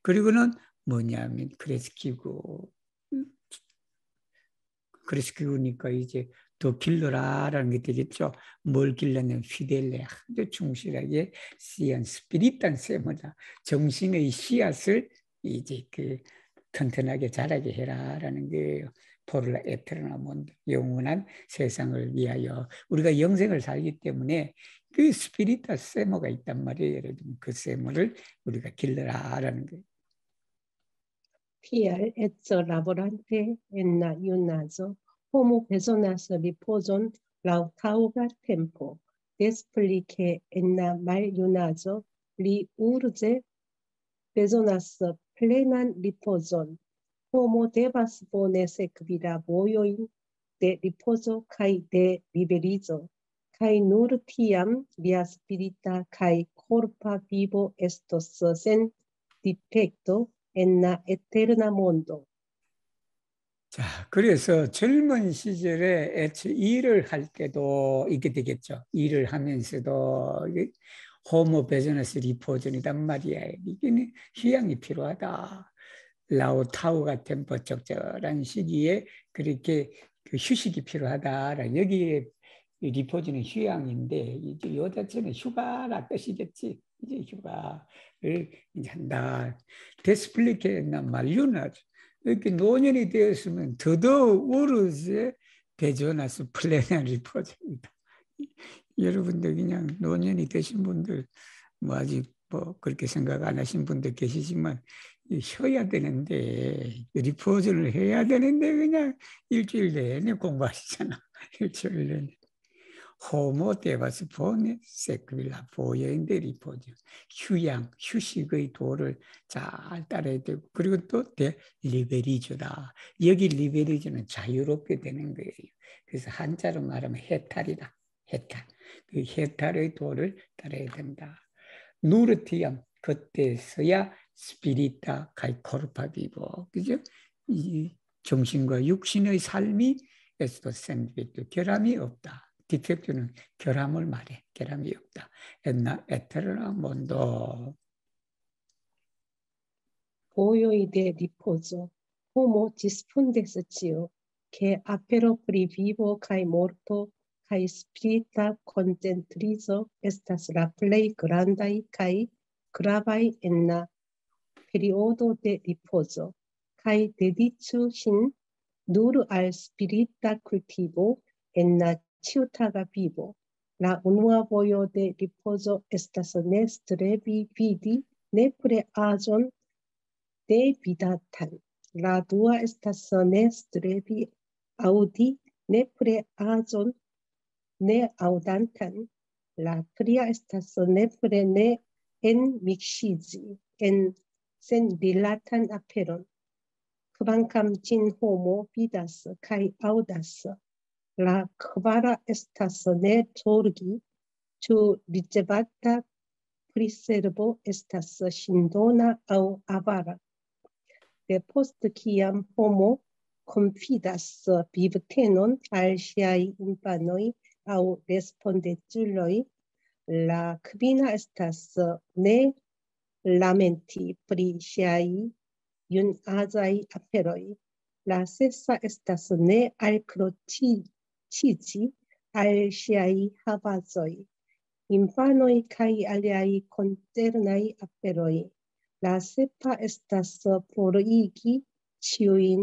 그리고는 뭐냐면 그레스키우니까 이제 더 길러라라는 게 되겠죠. 뭘 길러냐면 피델레 아주 충실하게 씨앗 스피리탄 세모다. 정신의 씨앗을 이제 튼튼하게 자라게 해라라는 거예요. 포르라 에테르나 몬드 영원한 세상을 위하여 우리가 영생을 살기 때문에 그 스피리타 세모가 있단 말이에요. 예를 들면 그 세모를 우리가 길러라라는 거예요. Pier etzo laborante enna iunazo homo personas riposon lautauga tempo desplice enna mal iunazo li urge personas plenan riposon homo devas bone sequira voioin de riposo kai de liberizo Kai nur tiam via spirita kai corpa vivo estos sen defecto en la eterna mondo. 자, 그래서 젊은 시절에 애초 일을 할 때도 이게 되겠죠. 일을 하면서도 호모 비즈니스 리포전이단 말이야. 이게 휴양이 필요하다. 라오타오 같은 적절한 시기에 그렇게 그 휴식이 필요하다. 여기에 리포즈는 휴양인데 이제 요 자체는 휴가라 뜻이겠지. 이제 휴가를 이제 한다. 데스플리케나 말류나 이렇게 노년이 되었으면 더더욱 오르세 베조나스 플래너 리포즈입니다. 여러분들 그냥 노년이 되신 분들 뭐 아직 뭐 그렇게 생각 안 하신 분들 계시지만 쉬어야 되는데 리포즈를 해야 되는데 그냥 일주일 내내 공부하시잖아. 일주일 내내. 호모 데바스 보네 세크빌라 보여인데 리포즈. 휴양, 휴식의 도를 잘 따라야 되고 그리고 또 리베리조다. 여기 리베리조는 자유롭게 되는 거예요. 그래서 한자로 말하면 해탈이다. 해탈. 그 해탈의 도를 따라야 된다. 누르티암 그때서야 스피리타 카이코르파 비보 그죠? 이 정신과 육신의 삶이 에스토 샌드비트 결함이 없다. 디펙트는 결함을 말해. 결함이 없다. 엔나 에테르나 몬도 Voioide riposo, homo dispundescio, che apero pri vivo cae morto, cae spirita concentrizo estas la plei grandai cae gravai en la periodo de riposo, cae dedicu sin nur al spirita cultivo en la ciutaga vivo. La unua voio de riposo estas ne strebi vidi nepre agion de vidatan. La dua estas ne strebi audi nepre agion ne audantan. La tria estas nepre ne enmixizi en sen dilatan aperon. Kvankam ĝin homo vidas kaj aŭdas, la kvara estas ne zorgi, ĉu ricevata priservo estas ŝindona aŭ avara. Depost kiam homo konfidas vivtenon al ŝiaj infanoj aŭ respondeculoj, la kvina estas ne lamenti pri ŝiaj junazaj aferoj. La sesa estas ne alkroĉiĝi al ŝiaj havazoj. Infanoj kaj aliaj koncernaj aferoj. La sepa estas forigi ĉiujn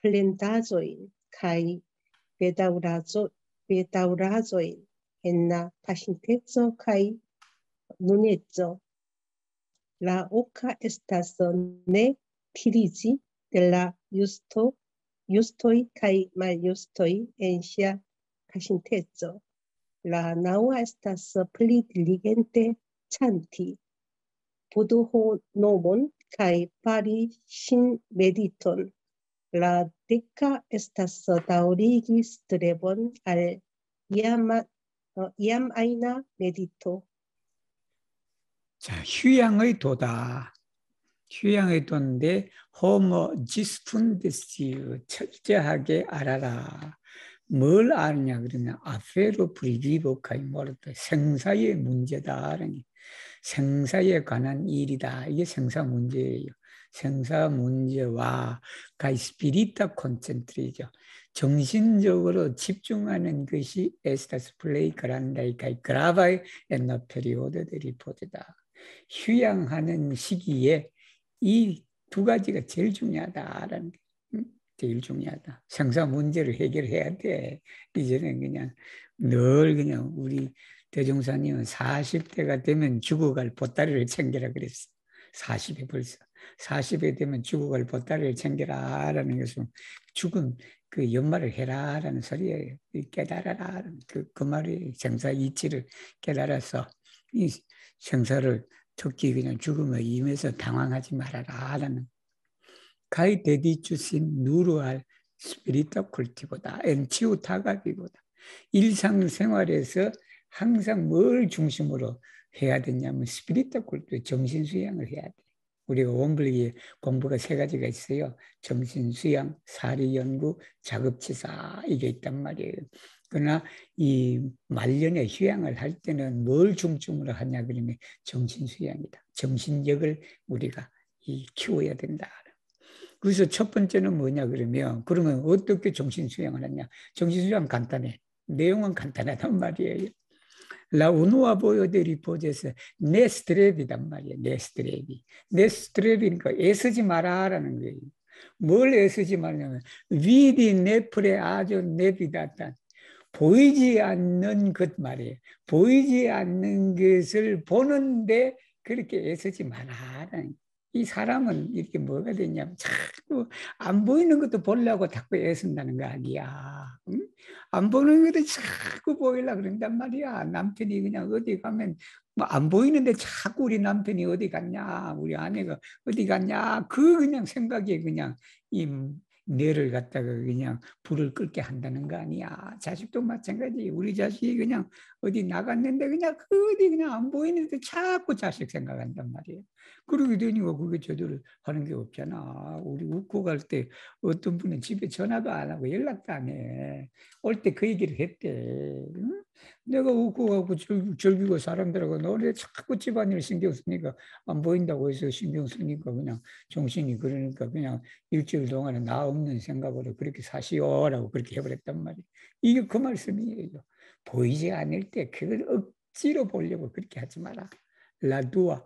plendaĵojn kaj bedaŭraĵojn en la paŝinteco kaj nuneco. La oka estas ne tiriĝi de la justoj kaj maljustoj en ŝia paŝinteco. La naŭa estas pli diligente ĉanti Buddho-nomon kaj fari ŝin mediton. La deka estas daŭrigi strebon al iam ajna medito. 자, 휴양의 도다. 휴양의 도인데 호모 지스푼디스 철저하게 알아라. 뭘 아느냐 그러면 아페로 프리비보 카이모르토 생사의 문제다. 생사에 관한 일이다. 이게 생사 문제예요. 생사 문제와 가이 스피리타 콘센트리죠. 정신적으로 집중하는 것이 에스타스 플레이 그란다이 가이 그라바이 엔너 페리오드 데 리포트다. 휴양하는 시기에 이 두 가지가 제일 중요하다라는 게 제일 중요하다. 생사 문제를 해결해야 돼. 이제는 그냥 늘 그냥 우리 대종사님은 40대가 되면 죽어갈 보따리를 챙겨라 그랬어. 40에 벌써. 40에 되면 죽어갈 보따리를 챙겨라라는 것은 죽은 그 연말을 해라라는 소리예요. 깨달아라. 그 말이 생사 이치를 깨달아서 이 생사를 특히 그냥 죽음에 임해서 당황하지 말아라라는 가이 데디주신 누르알 스피리타 쿨티보다 엔치우타가비보다 일상생활에서 항상 뭘 중심으로 해야 되냐면 스피리트 kultur, 정신수양을 해야 돼. 우리가 원블리에 공부가 세 가지가 있어요. 정신수양, 사리연구, 자급치사 이게 있단 말이에요. 그러나 이 말년에 휴양을 할 때는 뭘 중점으로 하냐 그러면 정신수양이다. 정신력을 우리가 키워야 된다. 그래서 첫 번째는 뭐냐 그러면 그러면 어떻게 정신수양을 하냐. 정신수양 간단해. 내용은 간단하단 말이에요. La uno 보여드 리포즈에서 내 스트랩이단 말이에요. 내 스트랩이. 내 스트랩이니까 애쓰지 마라라는 거예요. 뭘 애쓰지 말냐면 위디 네플에 아주 네비다단 보이지 않는 것 말이에요. 보이지 않는 것을 보는데 그렇게 애쓰지 마라라는 이 사람은 이렇게 뭐가 되냐면 자꾸 안 보이는 것도 보려고 자꾸 애쓴다는 거 아니야. 응? 안 보이는 것도 자꾸 보이려고 그런단 말이야. 남편이 그냥 어디 가면 뭐 안 보이는데 자꾸 우리 남편이 어디 갔냐, 우리 아내가 어디 갔냐, 그 그냥 생각에 그냥 이 뇌를 갖다가 그냥 불을 끓게 한다는 거 아니야. 자식도 마찬가지. 우리 자식이 그냥 어디 나갔는데 그냥 그 어디 그냥 안 보이는데 자꾸 자식 생각한단 말이에요. 그러게 되니까 그게 제대로 하는 게 없잖아. 우리 웃고 갈 때 어떤 분은 집에 전화도 안 하고 연락도 안 해. 올 때 그 얘기를 했대. 응? 내가 웃고 가고 즐기고 사람들하고 너네 자꾸 집안일 신경 쓰니까 안 보인다고 해서 신경 쓰니까 그냥 정신이 그러니까 그냥 일주일 동안에 나 없는 생각으로 그렇게 사시오라고 그렇게 해버렸단 말이에요. 이게 그 말씀이에요. 보이지 않을 때 그걸 억지로 보려고 그렇게 하지 마라. 라두아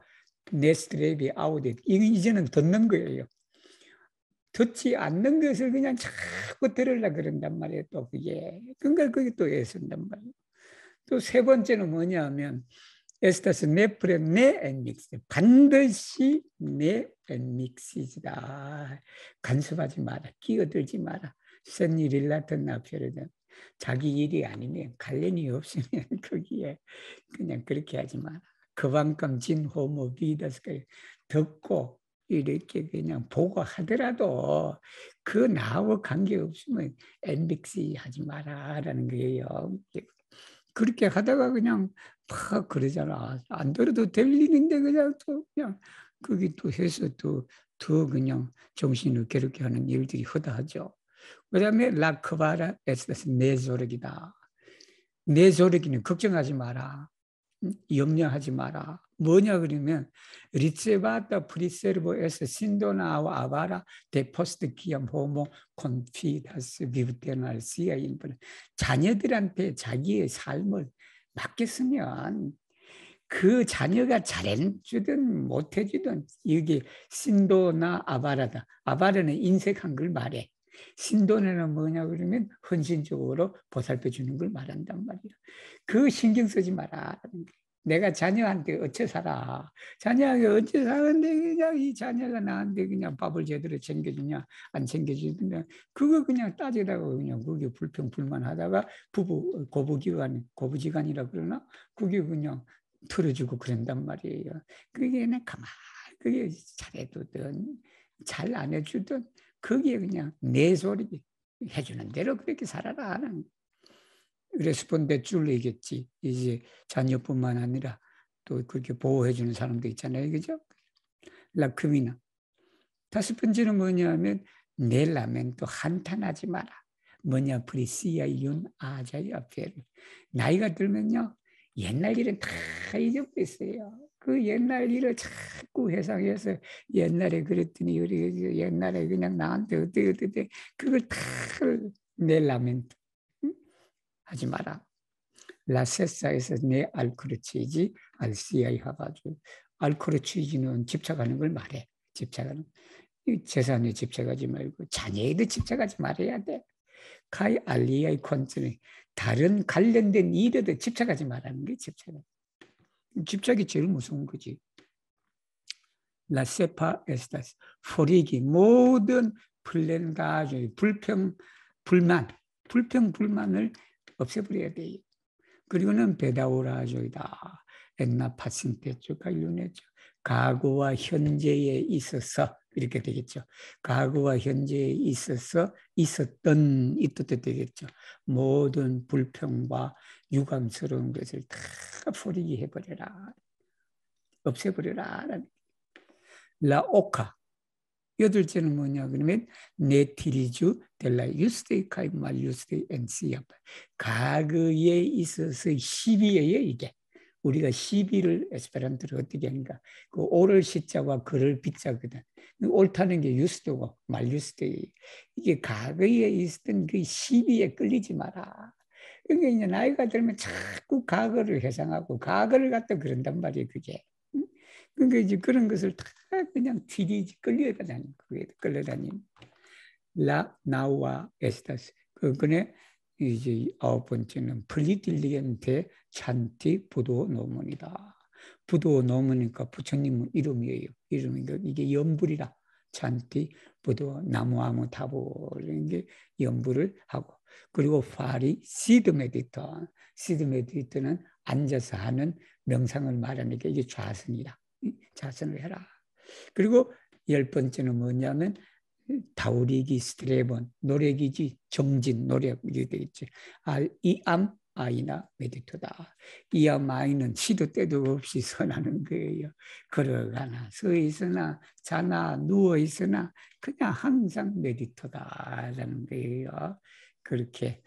네스트레비 아우디 이제는 듣는 거예요. 듣지 않는 것을 그냥 자꾸 들으려고 그런단 말이에요. 또 그게 그러니까 그게 또 애쓴단 말이에요. 또 세 번째는 뭐냐면 에스타스 네프레 네 엔믹스 반드시 네 엔믹시다. 간섭하지 마라. 끼어들지 마라. 센일일라튼 나표르든 자기 일이 아니면 관련이 없으면 거기에 그냥 그렇게 하지 마라. 그만큼 진호모 비다스가 듣고 이렇게 그냥 보고 하더라도 그 나하고 관계없으면 엔믹시 하지 마라라는 거예요. 그렇게 하다가 그냥 막 그러잖아. 안 들어도 될 일인데 그냥 또 그냥 그게 또 해서 또 더 그냥 정신을 괴롭게 하는 일들이 허다하죠. 그다음에 라크바라 에스타스 내조력이다. 내조력이는 걱정하지 마라. 염려하지 마라. 뭐냐 그러면 리체바타 프리세르보에서 신도나와 아바라 데포스트 기암 호모 콘피다스 비브테날 시아인분 자녀들한테 자기의 삶을 맡겼으면 그 자녀가 잘해주든 못해주든 이게 신도나 아바라다. 아바라는 인색한 걸 말해. 신도는 뭐냐 그러면 헌신적으로 보살펴 주는 걸 말한단 말이야. 그 신경 쓰지 마라. 내가 자녀한테 어째 살아. 자녀에게 어째 사는데 그냥 이 자녀가 나한테 그냥 밥을 제대로 챙겨주냐 안 챙겨주냐 그거 그냥 따지다가 그냥 그게 불평불만하다가 부부 고부지간이라 그러나 그게 그냥 틀어주고 그런단 말이에요. 그게 그냥 가만히 그게 잘해두든 잘 안 해주든 그게 그냥 내 소리 해주는 대로 그렇게 살아라 하는 레스폰데 줄이겠지. 이제 자녀뿐만 아니라 또 그렇게 보호해주는 사람도 있잖아요. 그죠? 라크미나. 다섯 번째는 뭐냐면 내 라멘도 한탄하지 마라. 뭐냐 프리시아 윤 아자이 아페르. 나이가 들면요. 옛날 일은 다 잊어버렸어요. 그 옛날 일을 자꾸 회상해서 옛날에 그랬더니 우리 옛날에 그냥 나한테 어떻게 그걸 다 내 라멘도 하지 마라. 라세사에서 내 알크르치지 알시아이 하가지고 알크르치지는 집착하는 걸 말해. 집착하는 재산에 집착하지 말고 자녀에도 집착하지 말아야 돼. 카이 알리아이 콘츠는 다른 관련된 일에도 집착하지 말라는 게 집착은. 집착이 제일 무서운 거지. 라세파 에스타스 포리기 모든 플랜가지 불평불만을 없애버려야 돼요. 그리고는 베다오라조이다. 엔나 파신테츠가 윤회죠. 과거와 현재에 있어서 이렇게 되겠죠. 과거와 현재에 있어서 있었던 이 뜻도 되겠죠. 모든 불평과 유감스러운 것을 다 포리기 해버려라. 없애버려라. 라오카. 여덟째는 뭐냐 그러면 네티리주 델라 유스테이카이 말 유스테이 엔시아. 과거에 있어서 시비예요 이게. 우리가 시비를 에스페란토로 어떻게 하는가? 그 오를 시자와 글을 비자거든. 옳다는 게 유스도고 말 유스테이. 이게 과거에 있었던 그 시비에 끌리지 마라. 그러니까 이제 나이가 들면 자꾸 과거를 회상하고 과거를 갖다 그런단 말이에요 그게. 그러니까 이제 그런 것을 다 그냥 튀리지 끌려다니는 거예요. 끌려다니는. 라 나우아 에스타스. 그건에 이제 9번째는 플리딜리엔테 찬티 부도 노문이다. 부도 노문이니까 부처님 이름이에요. 이름이니까 이게 연불이라. 찬티 부도 나무아무 타보라는 게 연불을 하고 그리고 파리 시드 메디터. 시드 메디터는 앉아서 하는 명상을 말하니까 이게 좌선이다. 자선을 해라. 그리고 10번째는 뭐냐면 다우리기 스트레본 노력이지 정진 노력 이렇게 되겠지. 이암 아이나 메디토다. 이암 아이는 시도 때도 없이 선하는 거예요. 걸어가나 서 있으나 자나 누워 있으나 그냥 항상 메디토다라는 거예요. 그렇게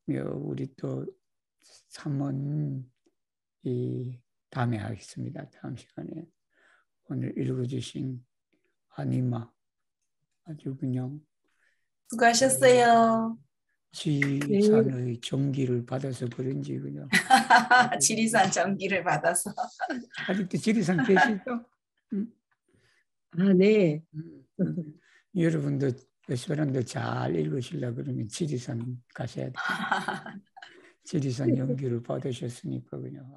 우리 또 3원 이 다음에 하겠습니다. 다음 시간에. 오늘 읽어주신 아니마 아주 그냥 수고하셨어요. 지산의 정기를 받아서 그런지 그냥 지리산 정기를 받아서. 아직도 지리산 계시죠? 아, 네. 여러분도 에스페란토 잘 읽으시려고 그러면 지리산 가셔야 돼요. 지리산 연기를 받으셨으니까 그냥